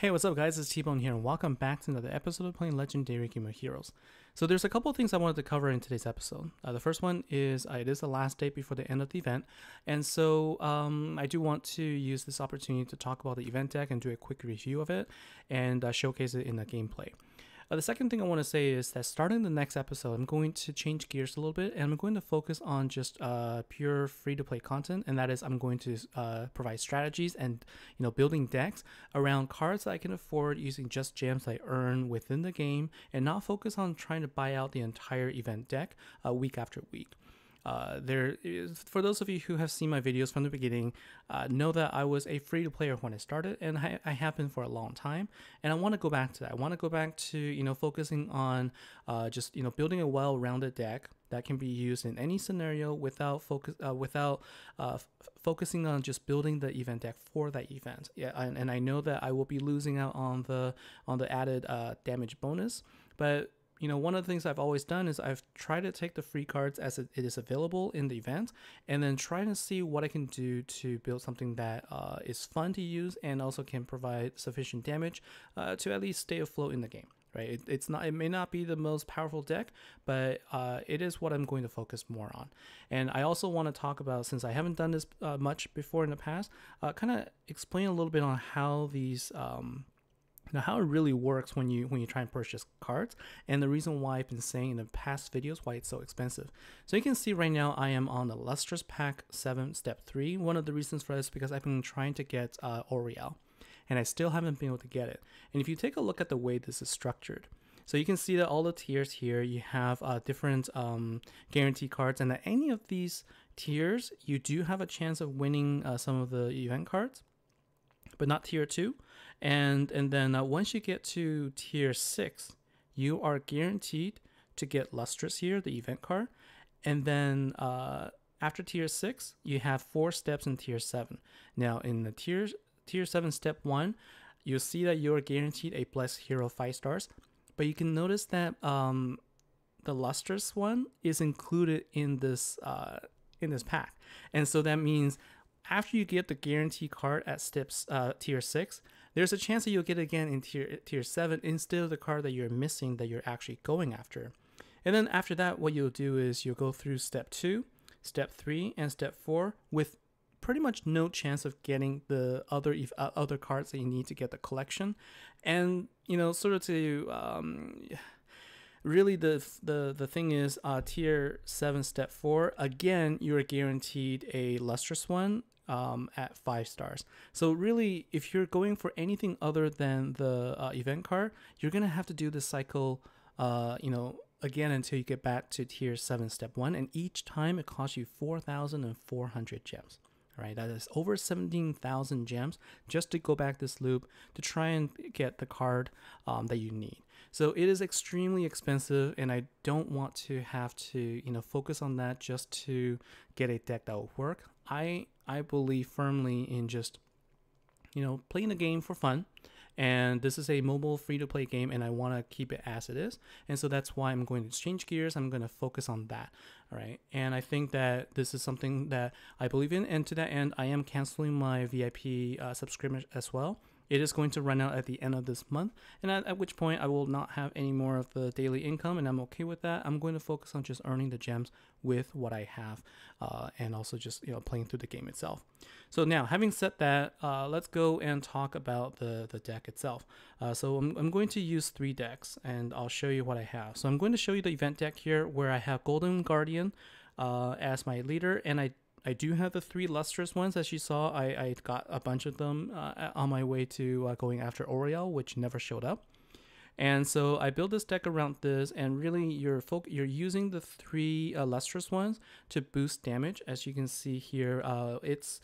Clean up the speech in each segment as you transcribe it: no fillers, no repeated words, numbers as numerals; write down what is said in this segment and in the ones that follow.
Hey, what's up guys, it's T-Bone here and welcome back to another episode of playing Legendary Game of Heroes. So there's a couple of things I wanted to cover in today's episode. The first one is it is the last day before the end of the event, and so I do want to use this opportunity to talk about the event deck and do a quick review of it and showcase it in the gameplay. The second thing I want to say is that starting the next episode, I'm going to change gears a little bit and I'm going to focus on just pure free-to-play content, and that is I'm going to provide strategies and building decks around cards that I can afford using just gems I earn within the game and not focus on trying to buy out the entire event deck week after week. For those of you who have seen my videos from the beginning, know that I was a free-to-player when I started, and I have been for a long time, and I want to go back to that. I want to go back to focusing on just building a well-rounded deck that can be used in any scenario without focusing on just building the event deck for that event. Yeah, and I know that I will be losing out on the added damage bonus, but one of the things I've always done is I've tried to take the free cards as it is available in the event and then try to see what I can do to build something that is fun to use and also can provide sufficient damage to at least stay afloat in the game. Right? It may not be the most powerful deck, but it is what I'm going to focus more on. And I also want to talk about, since I haven't done this much before in the past, kind of explain a little bit on how these how it really works when you try and purchase cards, and the reason why I've been saying in the past videos why it's so expensive. So you can see right now I am on the Lustrous Pack 7 Step 3. One of the reasons for this is because I've been trying to get Oriel, and I still haven't been able to get it. And if you take a look at the way this is structured, so you can see that all the tiers here, you have different guarantee cards, and at any of these tiers, you do have a chance of winning some of the event cards, but not tier 2. And then once you get to tier 6, you are guaranteed to get Lustrous here, the event card. And then after tier 6, you have 4 steps in tier 7. Now in the tier 7 step 1, you'll see that you're guaranteed a Blessed Hero 5 stars. But you can notice that the Lustrous one is included in this pack. And so that means after you get the guarantee card at steps tier 6, there's a chance that you'll get it again in tier 7 instead of the card that you're missing that you're actually going after. And then after that, what you'll do is you'll go through step 2, step 3, and step 4 with pretty much no chance of getting the other cards that you need to get the collection. And sort of to really the thing is tier 7 step 4, again you're guaranteed a Lustrous one at 5 stars. So really, if you're going for anything other than the event card, you're gonna have to do this cycle again until you get back to tier 7 step 1, and each time it costs you 4,400 gems. Right, that is over 17,000 gems just to go back this loop to try and get the card that you need. So it is extremely expensive, and I don't want to have to focus on that just to get a deck that will work. I believe firmly in just playing the game for fun, and this is a mobile free-to-play game, and I want to keep it as it is, and so that's why I'm going to change gears. I'm going to focus on that. All right, and I think that this is something that I believe in, and to that end, I am canceling my VIP subscription as well. It is going to run out at the end of this month, and at which point I will not have any more of the daily income, and I'm okay with that. I'm going to focus on just earning the gems with what I have, and also just playing through the game itself. So now, having said that, let's go and talk about the deck itself. So I'm going to use 3 decks, and I'll show you what I have. So I'm going to show you the event deck here, where I have Golden Guardian as my leader, and I do have the 3 Lustrous ones. As you saw, I got a bunch of them on my way to going after Oriel, which never showed up. And so I built this deck around this, and really you're using the 3 Lustrous ones to boost damage. As you can see here, its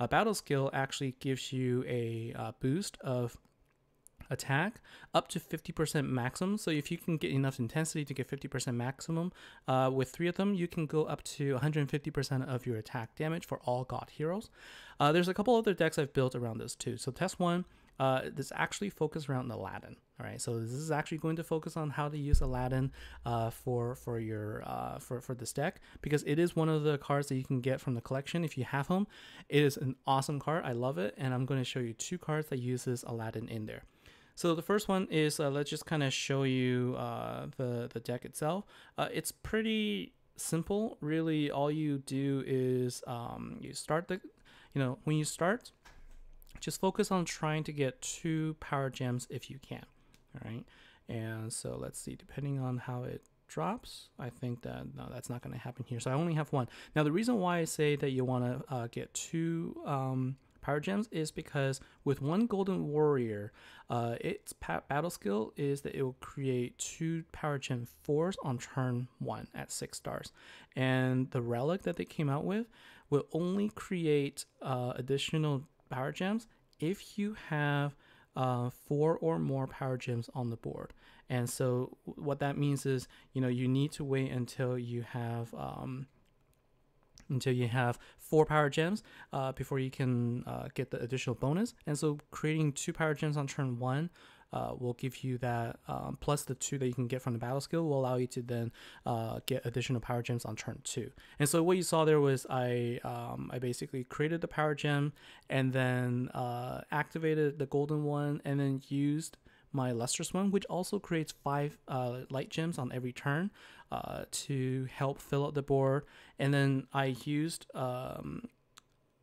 battle skill actually gives you a boost of attack up to 50% maximum. So if you can get enough intensity to get 50% maximum, with 3 of them, you can go up to 150% of your attack damage for all god heroes. There's a couple other decks I've built around this too. So test 1, this actually focused around Aladdin. All right, so this is actually going to focus on how to use Aladdin for this deck, because it is one of the cards that you can get from the collection if you have them. It is an awesome card. I love it, and I'm going to show you 2 cards that uses Aladdin in there. So the first one is let's just kind of show you the deck itself. It's pretty simple. Really, all you do is you start when you start, just focus on trying to get 2 power gems if you can. All right. And so let's see, depending on how it drops, I think that no, that's not going to happen here. So I only have 1. Now the reason why I say that you want to get 2 power gems is because with 1 golden warrior, its battle skill is that it will create 2 power gem 4s on turn 1 at 6 stars, and the relic that they came out with will only create additional power gems if you have 4 or more power gems on the board. And so what that means is, you need to wait until you have 4 power gems before you can get the additional bonus. And so creating 2 power gems on turn 1 will give you that, plus the 2 that you can get from the battle skill will allow you to then get additional power gems on turn 2. And so what you saw there was I basically created the power gem and then activated the golden one and then used my lustrous one, which also creates 5 light gems on every turn to help fill out the board. And then I used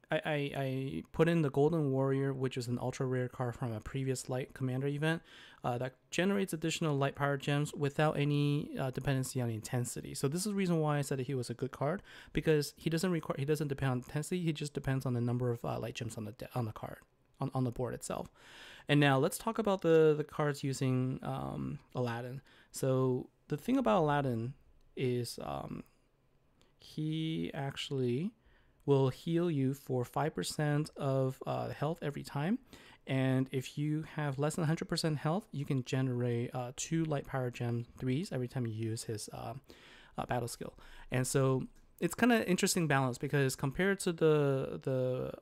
I put in the Golden Warrior, which is an ultra rare card from a previous light commander event that generates additional light power gems without any dependency on intensity. So this is the reason why I said that he was a good card, because he doesn't depend on intensity. He just depends on the number of light gems on the card on the board itself. And now let's talk about the cards using Aladdin. So the thing about Aladdin is he actually will heal you for 5% of health every time. And if you have less than 100% health, you can generate 2 light power gem 3s every time you use his battle skill. And so it's kind of interesting balance, because compared to the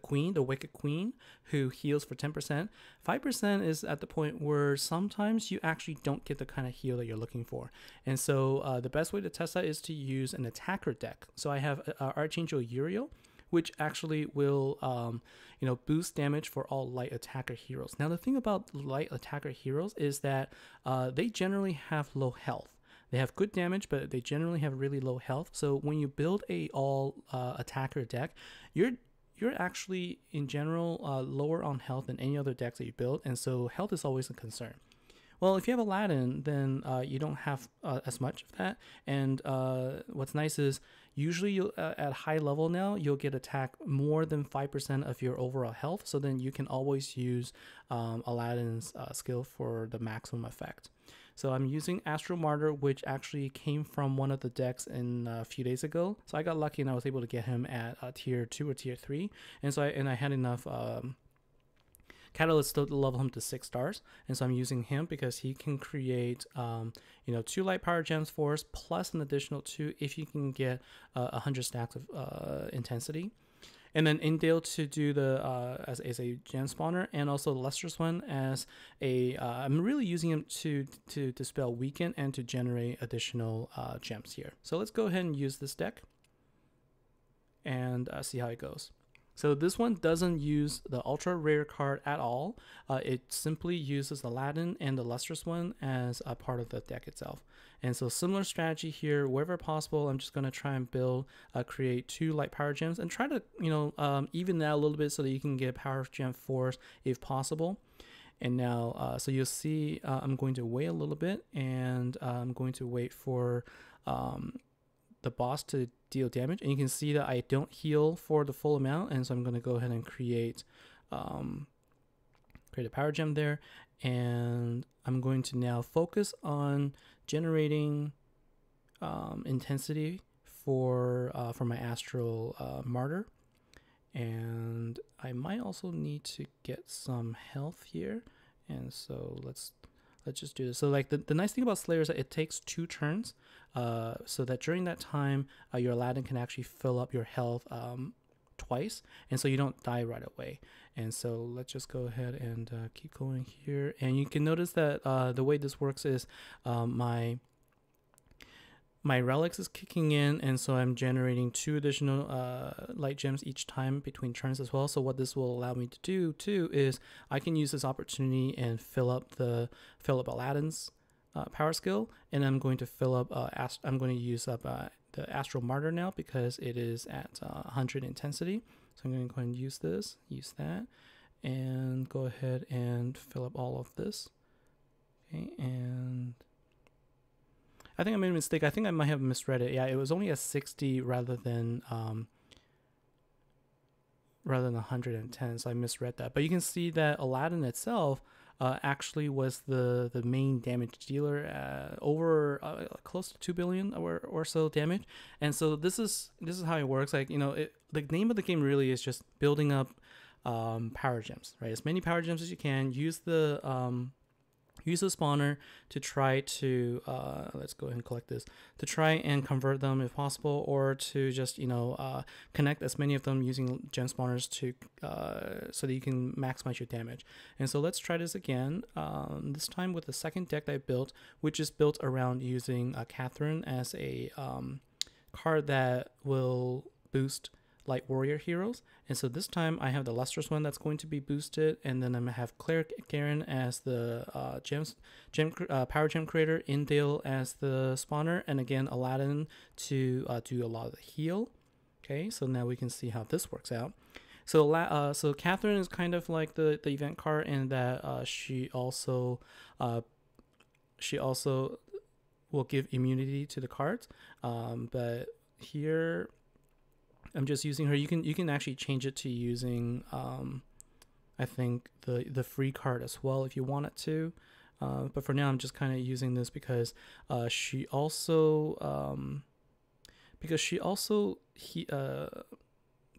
queen, the wicked queen, who heals for 10%, 5% is at the point where sometimes you actually don't get the kind of heal that you're looking for. And so the best way to test that is to use an attacker deck. So I have Archangel Uriel, which actually will boost damage for all light attacker heroes. Now the thing about light attacker heroes is that they generally have low health. They have good damage, but they generally have really low health. So when you build a all attacker deck, you're actually in general lower on health than any other decks that you build, and so health is always a concern. Well, if you have Aladdin, then you don't have as much of that. And what's nice is usually you'll, at high level now, you'll get attack more than 5% of your overall health. So then you can always use Aladdin's skill for the maximum effect. So I'm using Astral Martyr, which actually came from one of the decks in a few days ago. So I got lucky and I was able to get him at tier 2 or tier 3. And so I had enough catalyst to level him to 6 stars. And so I'm using him because he can create 2 light power gems for us, plus an additional 2 if you can get 100 stacks of intensity. And then Indale to do the as a gem spawner, and also the lustrous one as a I'm really using him to dispel weaken and to generate additional gems here. So let's go ahead and use this deck and see how it goes. So this one doesn't use the ultra rare card at all. It simply uses Aladdin and the lustrous one as a part of the deck itself. And so similar strategy here, wherever possible, I'm just going to try and build, create 2 light power gems and try to, even that a little bit so that you can get power gem 4s if possible. And now, so you'll see, I'm going to wait a little bit, and I'm going to wait for the boss to deal damage, and you can see that I don't heal for the full amount, and so I'm going to go ahead and create a power gem there, and I'm going to now focus on generating intensity for my Astral Martyr, and I might also need to get some health here, and so let's just do this. So like the nice thing about Slayer is that it takes 2 turns, so that during that time your Aladdin can actually fill up your health twice, and so you don't die right away. And so let's just go ahead and keep going here, and you can notice that the way this works is my my relics is kicking in, and so I'm generating 2 additional light gems each time between turns as well. So what this will allow me to do too is I can use this opportunity and fill up Aladdin's power skill, and I'm going to fill up I'm going to use up the Astral Martyr now because it is at 100 intensity. So I'm going to go ahead and use that, and go ahead and fill up all of this. Okay, and I think I made a mistake. I think I might have misread it. Yeah, it was only a 60 rather than 110, so I misread that. But you can see that Aladdin itself actually was the main damage dealer, over close to 2 billion or so damage. And so this is how it works. Like, the name of the game really is just building up power gems, right? As many power gems as you can. Use the spawner to try to let's go ahead and collect this, to try and convert them if possible, or to just connect as many of them using gem spawners to so that you can maximize your damage. And so let's try this again, this time with the second deck that I built, which is built around using Catherine as a card that will boost Light Warrior heroes. And so this time I have the Lustrous one that's going to be boosted, and then I'm gonna have Cleric Garen as the power gem creator, Indale as the spawner, and again Aladdin to do a lot of the heal. Okay, so now we can see how this works out. So so Catherine is kind of like the event card in that she also will give immunity to the cards, but here I'm just using her. You can actually change it to using I think the free card as well if you want it to, but for now I'm just kind of using this because she also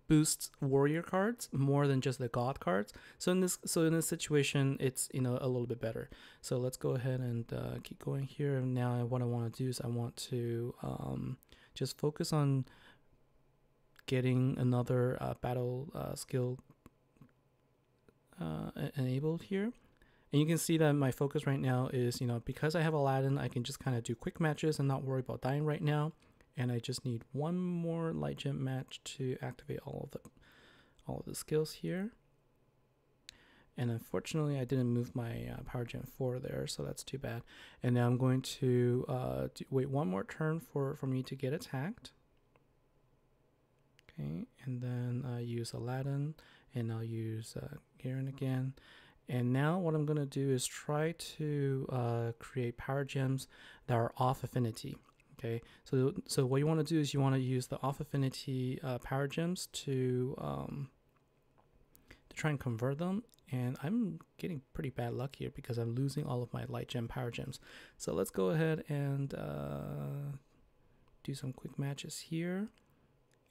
boosts warrior cards more than just the god cards. So in this situation, it's a little bit better. So let's go ahead and keep going here. And now what I want to do is I want to just focus on getting another battle skill enabled here. And you can see that my focus right now is, because I have Aladdin, I can just kind of do quick matches and not worry about dying right now. And I just need one more light gem match to activate all of the skills here. And unfortunately, I didn't move my power gem 4 there, so that's too bad. And now I'm going to wait one more turn for me to get attacked. Okay, and then use Aladdin, and I'll use Garen again. And now what I'm going to do is try to create power gems that are off affinity. Okay, so what you want to do is you want to use the off affinity power gems to try and convert them. And I'm getting pretty bad luck here because I'm losing all of my light gem power gems. So let's go ahead and do some quick matches here.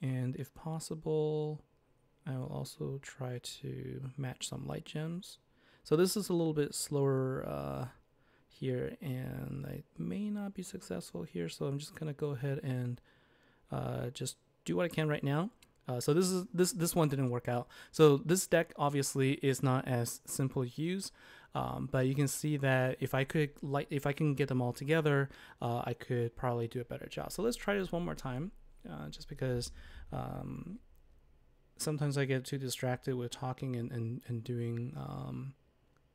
And if possible, I will also try to match some light gems. So this is a little bit slower here, and I may not be successful here. So I'm just gonna go ahead and just do what I can right now. So this one didn't work out. So this deck obviously is not as simple to use, but you can see that if I can get them all together, I could probably do a better job. So let's try this one more time. Just because sometimes I get too distracted with talking and doing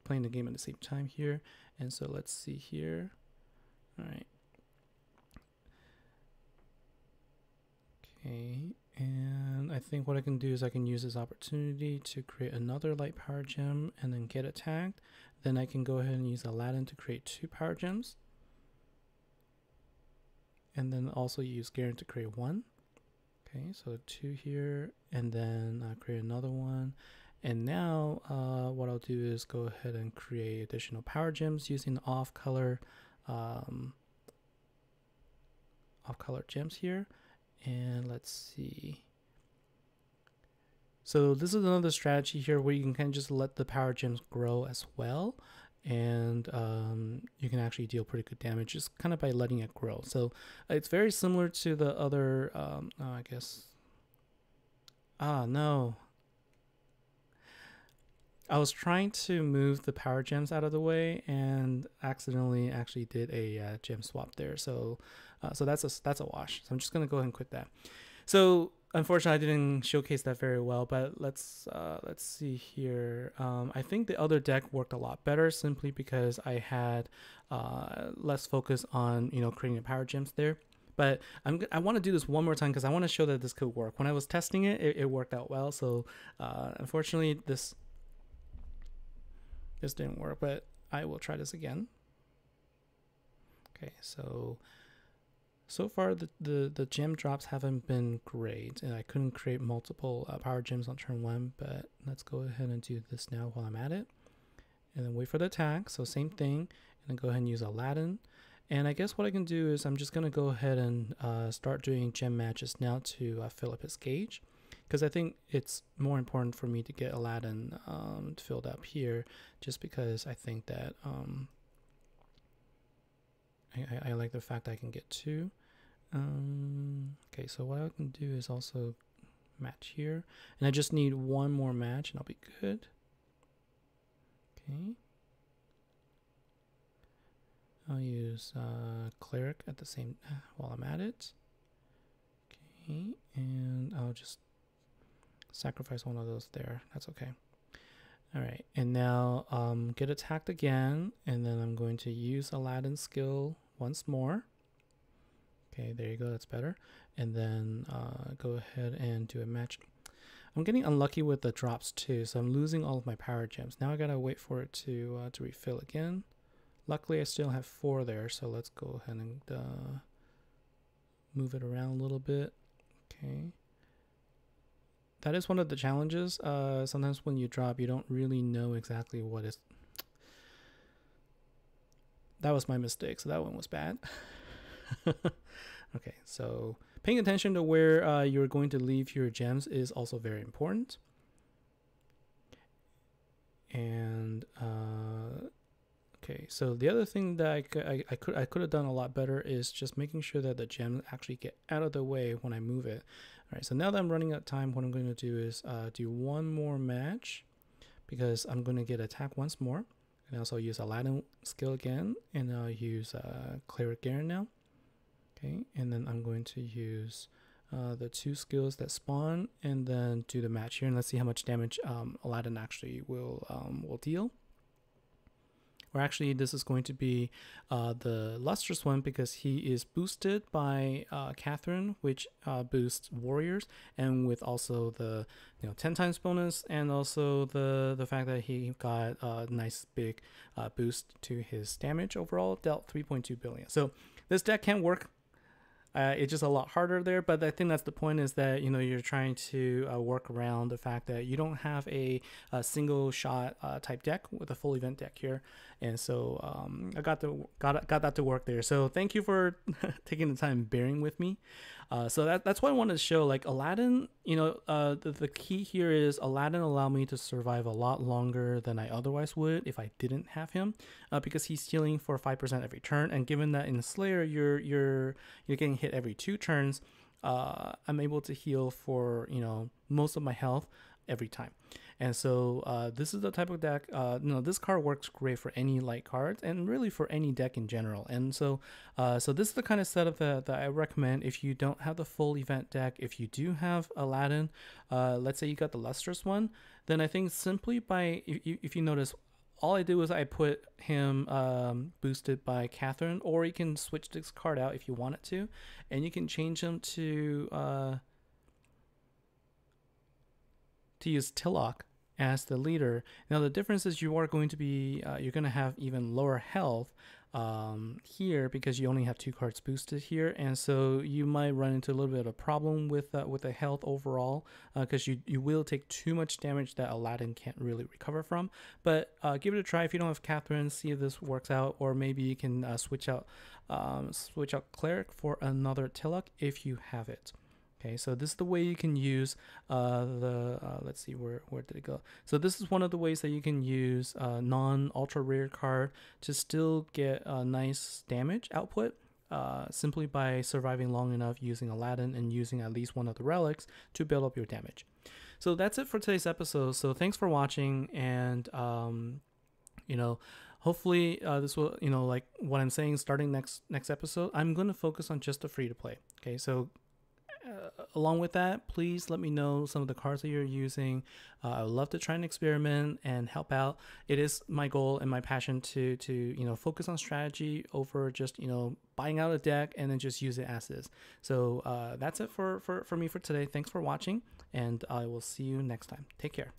playing the game at the same time here. And so let's see here. All right. Okay, and I think what I can do is I can use this opportunity to create another light power gem and then get attacked. Then I can go ahead and use Aladdin to create 2 power gems. And then also use Garen to create 1. Okay, so 2 here, and then create another one. And now what I'll do is go ahead and create additional power gems using the off-color gems here. And let's see. So this is another strategy here where you can kind of just let the power gems grow as well. And you can actually deal pretty good damage just kind of by letting it grow. So it's very similar to the other I guess no, I was trying to move the power gems out of the way and accidentally actually did a gem swap there. So So that's a wash. So I'm just gonna go ahead and quit that. So unfortunately, I didn't showcase that very well, but let's see here. I think the other deck worked a lot better simply because I had less focus on creating the power gems there. But I want to do this one more time because I want to show that this could work. When I was testing it, it worked out well. So unfortunately, this didn't work, but I will try this again. Okay, so far the gem drops haven't been great, and I couldn't create multiple power gems on turn 1, but let's go ahead and do this now while I'm at it. And then wait for the attack, so same thing, and then go ahead and use Aladdin. And I guess what I can do is I'm just going to go ahead and start doing gem matches now to fill up his gauge, because I think it's more important for me to get Aladdin filled up here, just because I think that I like the fact I can get 2. Okay, so what I can do is also match here, and I just need one more match and I'll be good. Okay, I'll use cleric at the same while I'm at it. Okay, and I'll just sacrifice one of those there. That's okay. All right, and now get attacked again, and then I'm going to use Aladdin's skill once more. Okay, there you go, that's better. And then go ahead and do a match. I'm getting unlucky with the drops too, so I'm losing all of my power gems. Now I gotta wait for it to refill again. Luckily I still have 4 there, so let's go ahead and move it around a little bit. Okay. That is one of the challenges. Sometimes when you drop, you don't really know exactly what is... That was my mistake, so that one was bad. Okay, so paying attention to where you're going to leave your gems is also very important. And okay, so the other thing that I could have done a lot better is just making sure that the gems actually get out of the way when I move it. All right, so now that I'm running out of time, what I'm going to do is do one more match, because I'm going to get attack once more. And also use Aladdin skill again, and I'll use Cleric Garen now. Okay, and then I'm going to use the 2 skills that spawn, and then do the match here, and let's see how much damage Aladdin actually will deal. Or actually, this is going to be the lustrous one, because he is boosted by Catherine, which boosts warriors, and with also the 10 times bonus, and also the fact that he got a nice big boost to his damage overall, dealt 3.2 billion. So this deck can work. It's just a lot harder there, but I think that's the point, is that you're trying to work around the fact that you don't have a single shot type deck with a full event deck here, and so I got that to work there. So thank you for taking the time bearing with me. So that's what I wanted to show. Like Aladdin, the key here is Aladdin allowed me to survive a lot longer than I otherwise would if I didn't have him, because he's healing for 5% every turn, and given that in Slayer you're getting hit every 2 turns, I'm able to heal for most of my health every time. And so this is the type of deck, this card works great for any light cards, and really for any deck in general. And so so this is the kind of setup that I recommend if you don't have the full event deck. If you do have Aladdin, let's say you got the lustrous one, then I think simply by, if you notice, all I do is I put him boosted by Catherine, or you can switch this card out if you want it to, and you can change him to use Tilok as the leader. Now the difference is you are going to be you're going to have even lower health here, because you only have 2 cards boosted here, and so you might run into a little bit of a problem with the health overall, because you will take too much damage that Aladdin can't really recover from. But give it a try if you don't have Catherine, see if this works out, or maybe you can switch out Cleric for another Tilok if you have it. Okay, so this is the way you can use let's see, where did it go? So this is one of the ways that you can use non-ultra rare card to still get a nice damage output, simply by surviving long enough using Aladdin and using at least one of the relics to build up your damage. So that's it for today's episode. So thanks for watching, and hopefully this will, like what I'm saying, starting next episode, I'm going to focus on just the free to play. Okay, so along with that, please let me know some of the cards that you're using. I would love to try and experiment and help out. It is my goal and my passion to focus on strategy over just buying out a deck and then just use it as is. So that's it for me for today. Thanks for watching, and I will see you next time. Take care.